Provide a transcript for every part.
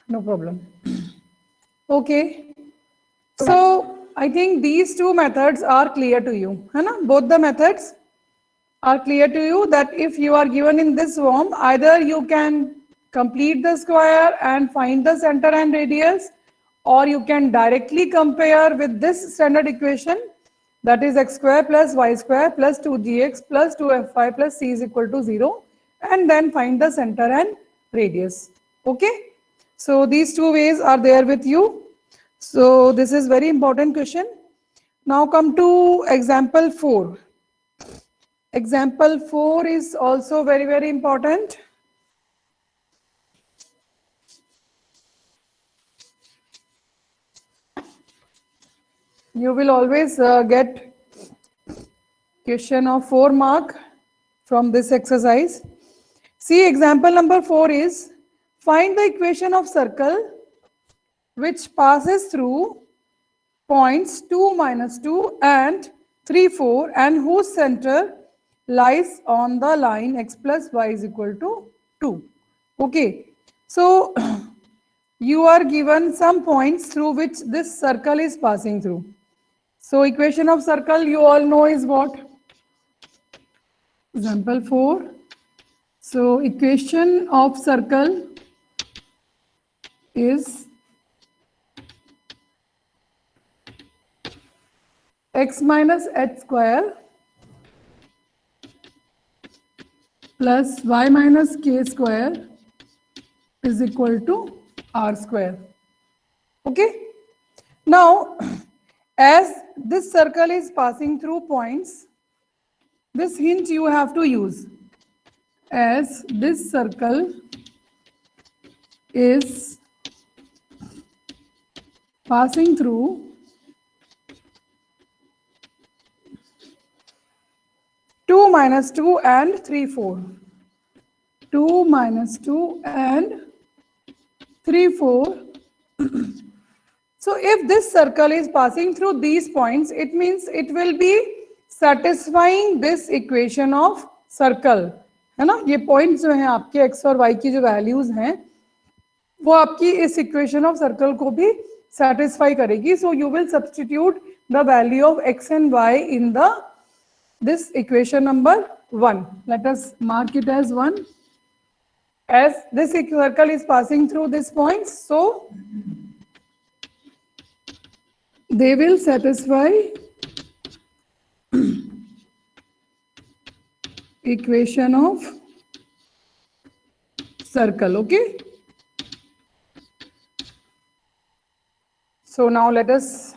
No problem. Okay. So I think these two methods are clear to you. है ना? Both the methods are clear to you that if you are given in this form, either you can complete the square and find the center and radius, or you can directly compare with this standard equation, that is x square plus y square plus 2gx plus 2fy plus c is equal to 0, and then find the center and radius. Okay, so these two ways are there with you. So this is very important question. Now come to example 4. Example 4 is also very, very important. You will always get question of 4 mark from this exercise. See, example number 4 is find the equation of circle which passes through points 2, -2 and 3, 4 and whose center lies on the line x plus y is equal to 2. Okay, so you are given some points through which this circle is passing through. So equation of circle you all know is what? Example 4. So equation of circle is x minus h square plus y minus k square is equal to r square. Okay. Now, as this circle is passing through points, this hint you have to use. As this circle is passing through two minus 2 and 3, 4. 2 minus 2 and 3, 4. So if this circle is passing through these points, it means it will be satisfying this equation of circle. है ना? ये points जो हैं आपके x और y की जो values हैं, वो आपकी इस equation of circle को भी satisfy करेगी. So you will substitute the value of x and y in this equation number 1. Let us mark it as 1. As this circle is passing through these points, so they will satisfy equation of circle. Okay. So now let us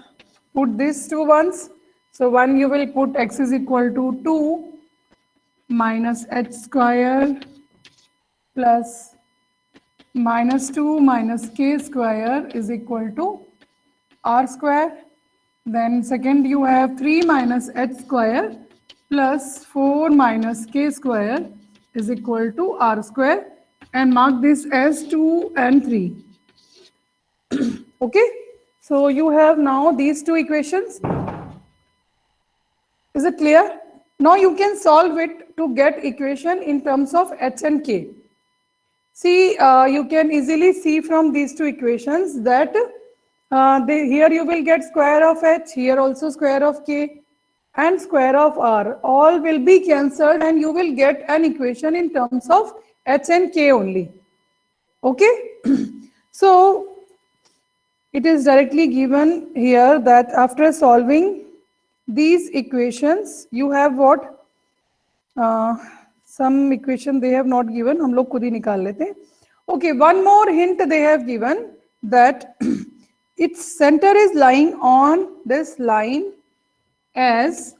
put these two ones. So 1 you will put x is equal to 2 minus h square plus minus 2 minus k square is equal to r square. Then second you have 3 minus h square plus 4 minus k square is equal to r square, and mark this as 2 and 3. Okay, so you have now these two equations. Is it clear? Now you can solve it to get equation in terms of h and k. See, you can easily see from these two equations that here you will get square of h, here also square of k and square of r. All will be cancelled and you will get an equation in terms of h and k only. Okay. So it is directly given here that after solving these equations, you have what? Some equation they have not given. हम लोग खुद ही निकाल लेते हैं. Okay, one more hint they have given that its center is lying on this line as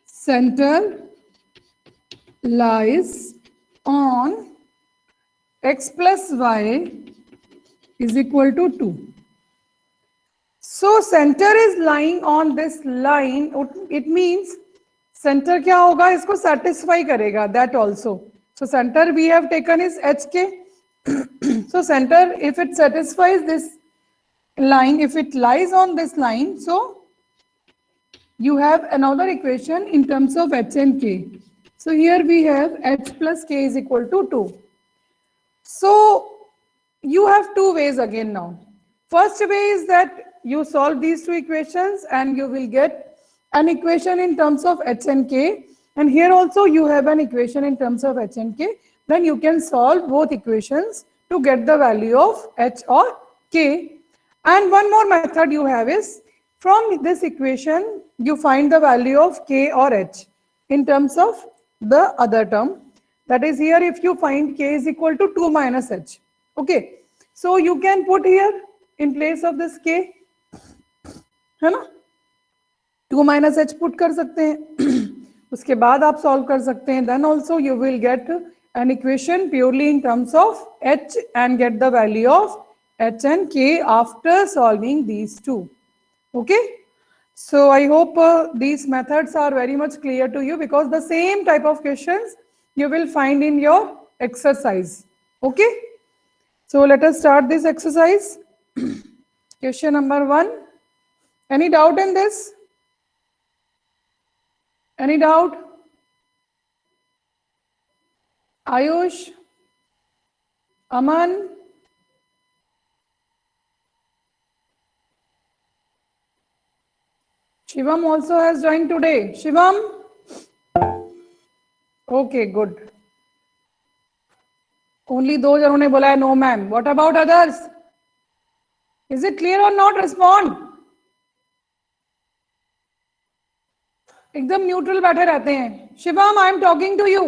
center lies on x plus y is equal to 2. So center is lying on this line. It means center क्या होगा? इसको satisfy करेगा. That also. So center we have taken is hk. So center, if it satisfies this line, if it lies on this line, so you have another equation in terms of h and k. So here we have h plus k is equal to 2. So you have two ways again now. First way is that you solve these two equations and you will get an equation in terms of h and k, and here also you have an equation in terms of h and k. Then you can solve both equations to get the value of h or k. And one more method you have is, from this equation you find the value of k or h in terms of the other term. That is, here if you find k is equal to 2 minus h. Okay, so you can put here in place of this k, है ना, 2 minus h put कर सकते हैं. उसके बाद आप solve कर सकते हैं. Then also you will get an equation purely in terms of h and get the value of h and k after solving these two. Okay, so I hope these methods are very much clear to you, because the same type of questions you will find in your exercise. Okay, so let us start this exercise. Question number 1. Any doubt in this? Any doubt? Ayush? Aman? Shivam also has joined today. Shivam? Okay, good. Only दो जनों ने बोला है no ma'am. What about others? Is it clear or not? Respond. एकदम neutral बैठे रहते हैं. Shivam, I am talking to you.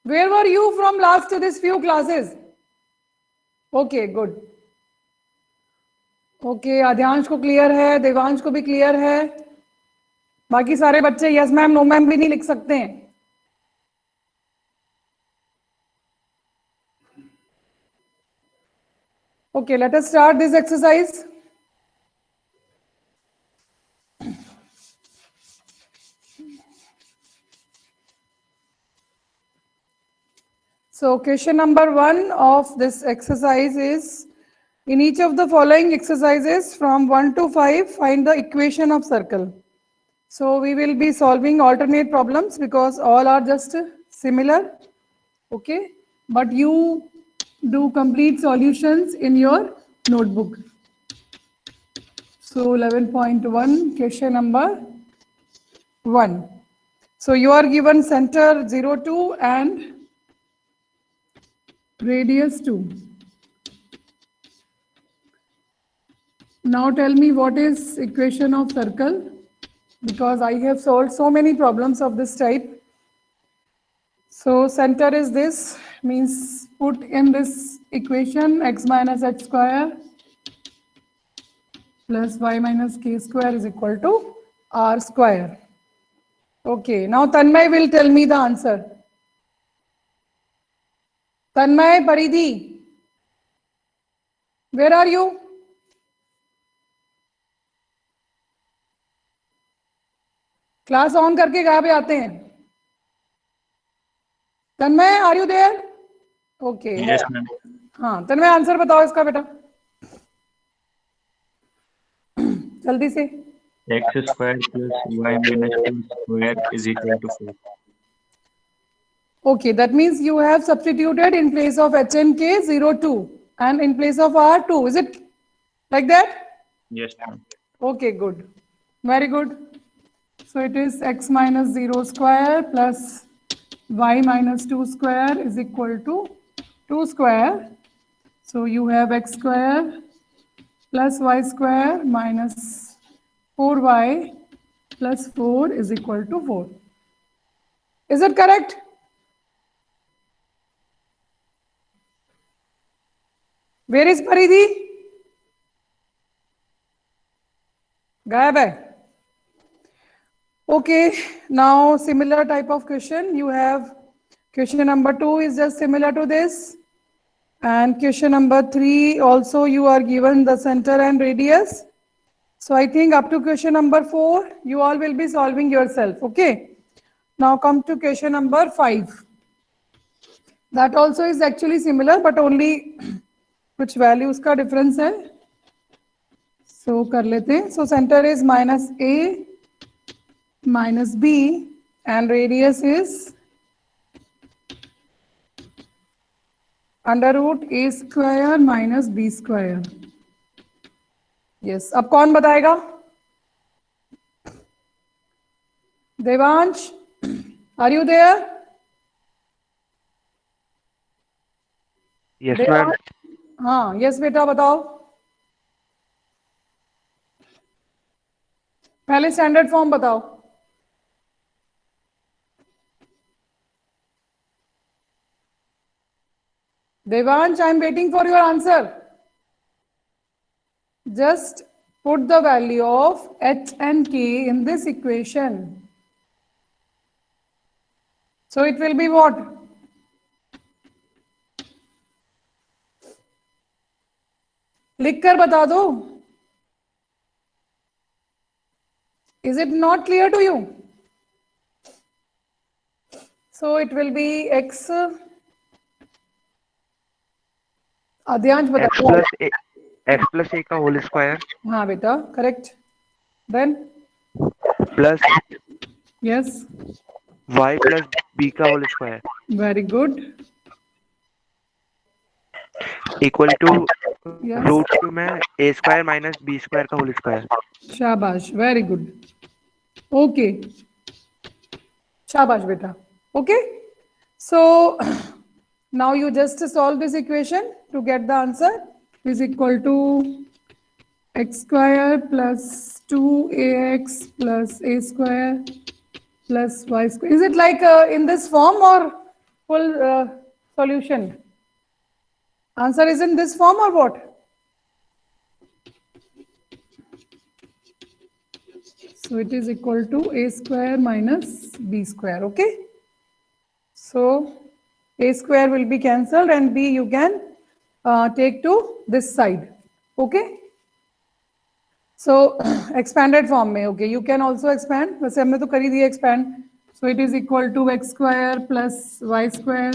Where were you from last to this few classes? Okay, good. Okay, आध्यांश को क्लियर है, देवांश को भी क्लियर है. बाकी सारे बच्चे यस मैम नो मैम भी नहीं लिख सकते हैं. Okay, let us start this exercise. So question number 1 of this exercise is, in each of the following exercises from 1 to 5, find the equation of circle. So we will be solving alternate problems because all are just similar. Okay, but you do complete solutions in your notebook. So 11.1, question number 1. So you are given center 0, 2 and radius 2. Now tell me what is equation of circle, because I have solved so many problems of this type. So center is this, means put in this equation x minus h square plus y minus k square is equal to r square. Okay, now Tanmay will tell me the answer. Tanmay, Paridhi, where are you? Class on करके कहाँ पे आते हैं? Tanmay, are you there? Okay, yes ma'am. हाँ Tanmay answer बताओ इसका बेटा जल्दी से. X square plus y minus 2 square is equal to 4. Okay, that means you have substituted in place of h and k 0, 2 and in place of r 2. Is it like that? Yes ma'am. Okay, good. Very good. So it is x minus 0 square plus y minus 2 square is equal to 2 square. So you have x square plus y square minus 4y plus 4 is equal to 4. Is it correct? Where is Paridhi? गायब है. Okay, now similar type of question. You have question number 2 is just similar to this. And question number 3 also you are given the center and radius. So I think up to question number 4, you all will be solving yourself. Okay. Now come to question number 5. That also is actually similar, but only कुछ values का difference है. So कर लेते हैं. So center is minus a minus b and radius is under root A square minus B square. Yes, अब कौन बताएगा? Devansh, are you there? Yes ma'am. हाँ, यस बेटा बताओ। पहले स्टैंडर्ड फॉर्म बताओ। Devansh, I am waiting for your answer. Just put the value of h and k in this equation. So it will be what? लिख कर बता दो. Is it not clear to you? So it will be x. आद्यांश बता दो. X plus ए का whole square हाँ बेटा, correct. Then plus yes, y plus b का whole square very good. Equal to Yes. Root 2 में a square minus B square का whole square. शाबाश, very good. Okay. Shabash beta. Okay. So now you just solve this equation to get the answer is equal to x square plus 2ax plus a square plus y square. Is it like in this form or full solution? Answer is in this form or what? So it is equal to a square minus b square. Okay. So a square will be cancelled and b you can take to this side. Okay. So expanded form में. Okay. You can also expand. वैसे हमने तो कर ही दिया expand. So it is equal to x square plus y square.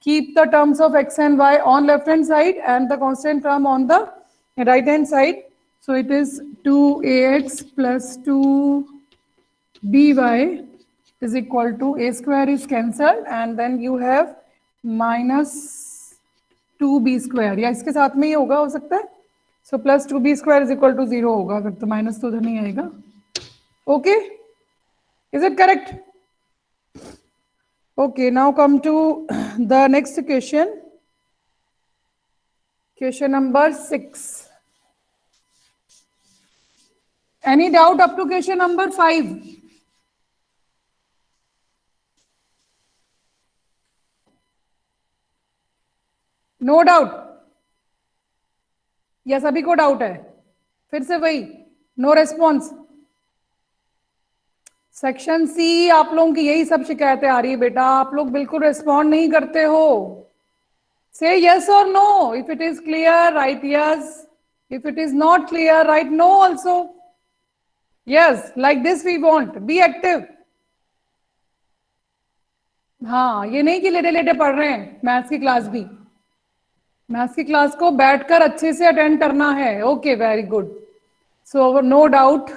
Keep the terms of x and y on left hand side and the constant term on the right hand side. So it is 2ax plus 2by is equal to a square is cancelled and then you have minus 2b square. या इसके साथ में ही होगा, हो सकता है. So plus 2b square is equal to 0 होगा, फिर तो माइनस तो उधर नहीं आएगा. Okay, is it correct? Okay, now come to the next question. Question number 6. Any doubt up to question number 5? No doubt या सभी को डाउट है? फिर से वही, नो रेस्पॉन्स. सेक्शन सी आप लोगों की यही सब शिकायतें आ रही है बेटा, आप लोग बिल्कुल रेस्पॉन्ड नहीं करते हो. से यस और no. If it is clear right yes, if it is not clear right no also. Yes, like this we want, be active. हाँ, ये नहीं कि लेटे लेटे पढ़ रहे हैं. मैथ्स की क्लास भी, मैथ्स की क्लास को बैठकर अच्छे से अटेंड करना है. Okay, very good. So no doubt,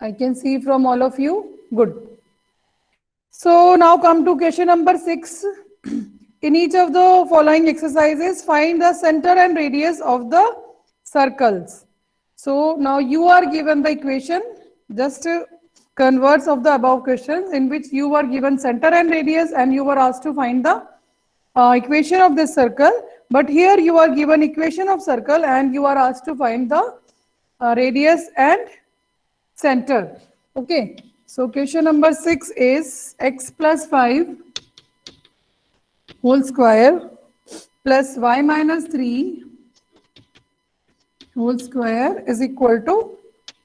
I can see from all of you. Good. So now come to question number 6. In each of the following exercises, find the center and radius of the circles. So now you are given the equation, just converse of the above questions in which you were given center and radius and you were asked to find the equation of this circle. But here you are given equation of circle and you are asked to find the radius and center. Okay, so question number 6 is x plus 5 whole square plus y minus 3 whole square is equal to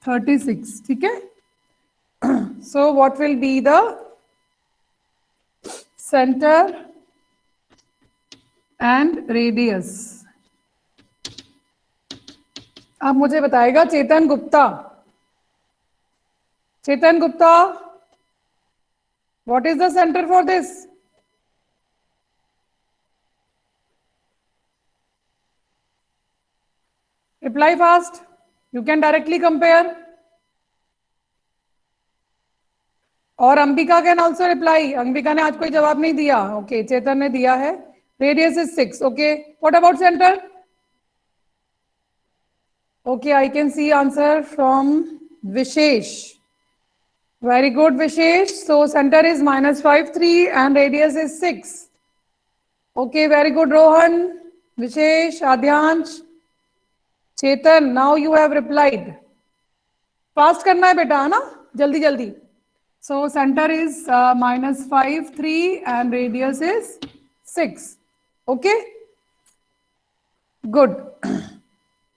36. ठीक है. So what will be the center and radius? आप मुझे बताएगा चेतन Gupta. Chetan Gupta, what is the center for this? Reply fast. You can directly compare. और Ambika can also reply. Ambika ने आज कोई जवाब नहीं दिया. ओके, चेतन ने दिया है. radius is 6. Okay, what about center? Okay, I can see answer from Vishesh. Very good, Vishesh. So center is -5, 3 and radius is 6. Okay, very good, Rohan, Vishesh, Adyansh, Chetan. Now you have replied. Fast करना है बेटा, है ना? जल्दी जल्दी. So center is -5, 3 and radius is 6. Okay? Good.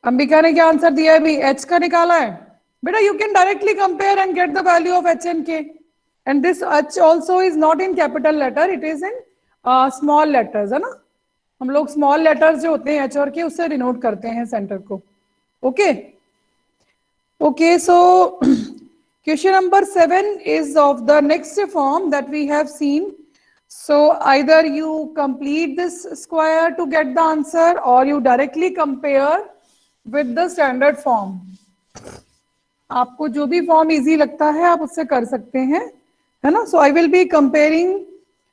Ambika ने क्या answer दिया है अभी? H का निकाला है बेटा. You can directly compare and get the value of H and K. And this H also is not in capital letter. It is in small letters, है ना? हम लोग small letters जो होते हैं H और K उससे denote करते हैं center को. Okay? Okay, so question number 7 is of the next form that we have seen. So either you complete this square to get the answer or you directly compare with the standard form. आपको जो भी form easy लगता है आप उससे कर सकते हैं, है ना? So I will be comparing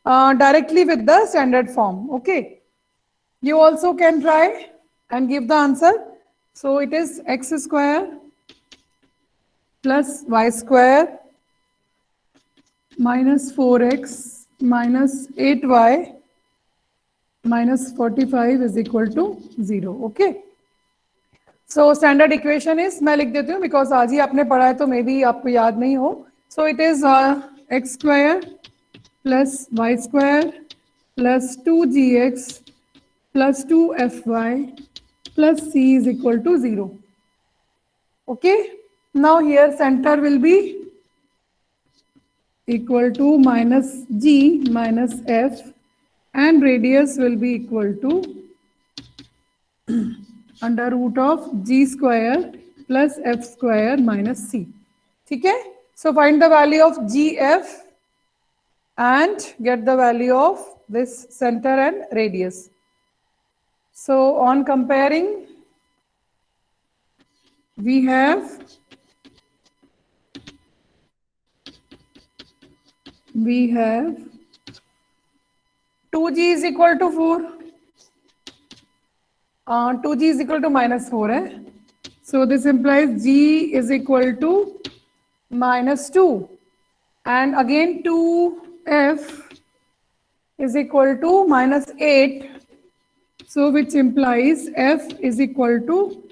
directly with the standard form. Okay. You also can try and give the answer. So it is x square plus y square minus 4x minus 8y minus 45 is equal to 0. Okay. So standard equation is, मैं लिख देती हूँ because आज ही आपने पढ़ा है तो may be आपको याद नहीं हो. So it is x square plus y square plus 2gx plus 2fy plus c is equal to 0. Okay. Now here center will be equal to minus g minus f and radius will be equal to under root of g square plus f square minus c. ठीक है? So find the value of gf and get the value of this center and radius. So on comparing, we have 2g is equal to 4. 2g is equal to minus 4. So this implies g is equal to minus 2. And again 2f is equal to minus 8. So which implies f is equal to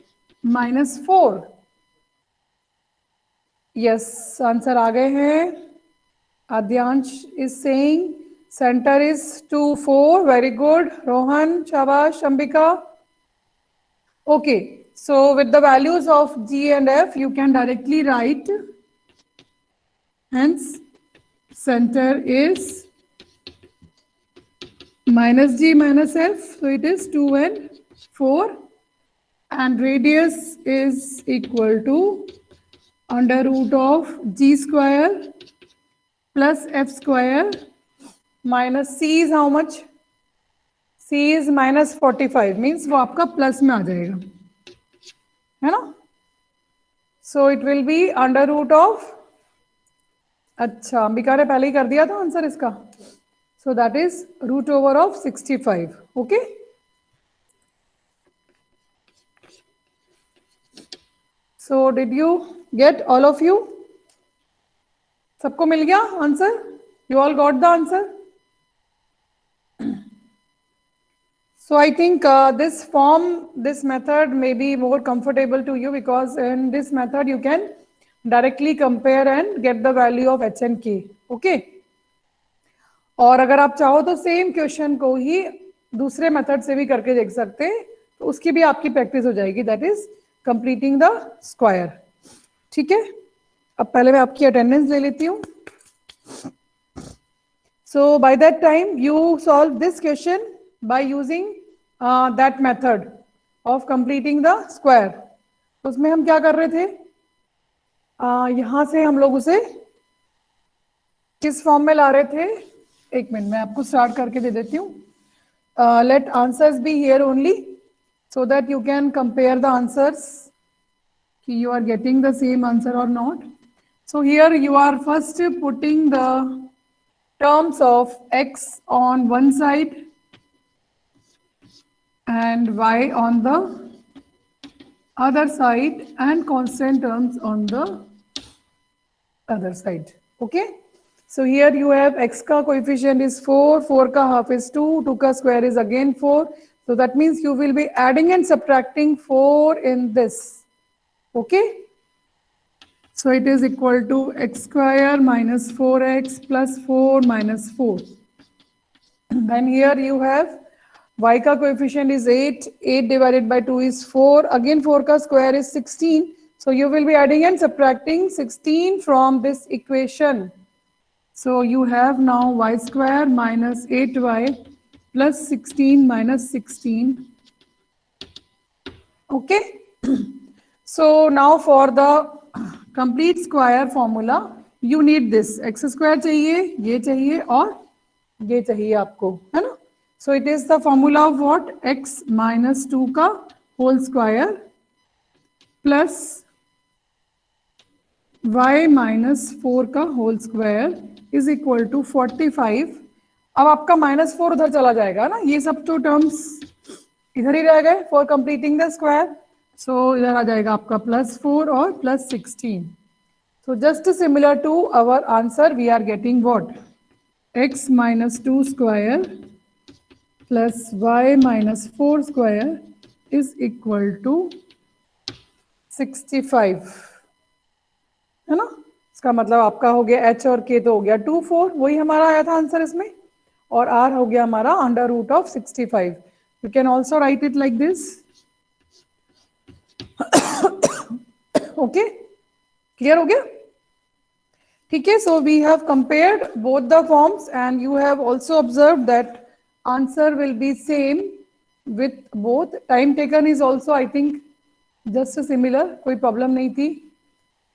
minus 4. Yes, answer आ गए हैं. Adyansh is saying center is 2, 4. Very good. Rohan, Shabash, Ambika. Okay. So with the values of G and F, you can directly write. Hence, center is minus G minus F. So it is 2 and 4. And radius is equal to under root of G square plus f square minus c is how much? C is minus 45 means वो आपका plus में आ जाएगा, है ना? So it will be under root of, अच्छा अंबिका ने पहले ही कर दिया था आंसर इसका. So that is root over of 65. Okay. So did you get all of you? सबको मिल गया answer? You all got the answer? So I think this form, this method may be more comfortable to you because in this method you can directly compare and get the value of h and k. Okay. और अगर आप चाहो तो same question को ही दूसरे method से भी करके देख सकते हैं, तो उसकी भी आपकी प्रैक्टिस हो जाएगी. That is completing the square. ठीक है. अब पहले मैं आपकी अटेंडेंस ले लेती हूँ. So by that time you solve this question by using that method of completing the square. उसमें हम क्या कर रहे थे? यहाँ से हम लोग उसे किस फॉर्म में ला रहे थे? एक मिनट मैं आपको स्टार्ट करके दे देती हूँ. Let answers be here only so that you can compare the answers. You are getting the same answer or not. So here you are first putting the terms of x on one side and y on the other side and constant terms on the other side. Okay, so here you have x ka coefficient is 4, 4 ka half is 2, 2 ka square is again 4. So that means you will be adding and subtracting 4 in this. Okay, so it is equal to x square minus 4x plus 4 minus 4. Then here you have y ka coefficient is 8, 8 divided by 2 is 4, again 4 ka square is 16. So you will be adding and subtracting 16 from this equation. So you have now y square minus 8y plus 16 minus 16. Okay. So now for the complete square formula, you need this x square चाहिए, ये चाहिए और ये चाहिए आपको, है ना? So it is the formula of what? X minus 2 का whole square plus y minus 4 का whole square is equal to 45. अब आपका -4 उधर चला जाएगा ना, ये सब तो टर्म्स इधर ही रह गए फॉर कंप्लीटिंग द स्क्वायर. सो इधर आ जाएगा आपका +4 और +16. So just similar to our answer, we are getting what? X minus 2 square plus y minus 4 square is equal to 65. है ना? इसका मतलब आपका हो गया h और k तो हो गया 2, 4, वही हमारा आया था आंसर इसमें, और r हो गया हमारा √65. You can also write it like this. Okay, clear हो गया? ठीक है, so we have compared both the forms and you have also observed that answer will be same with both. Time taken is also I think just similar, कोई problem नहीं थी.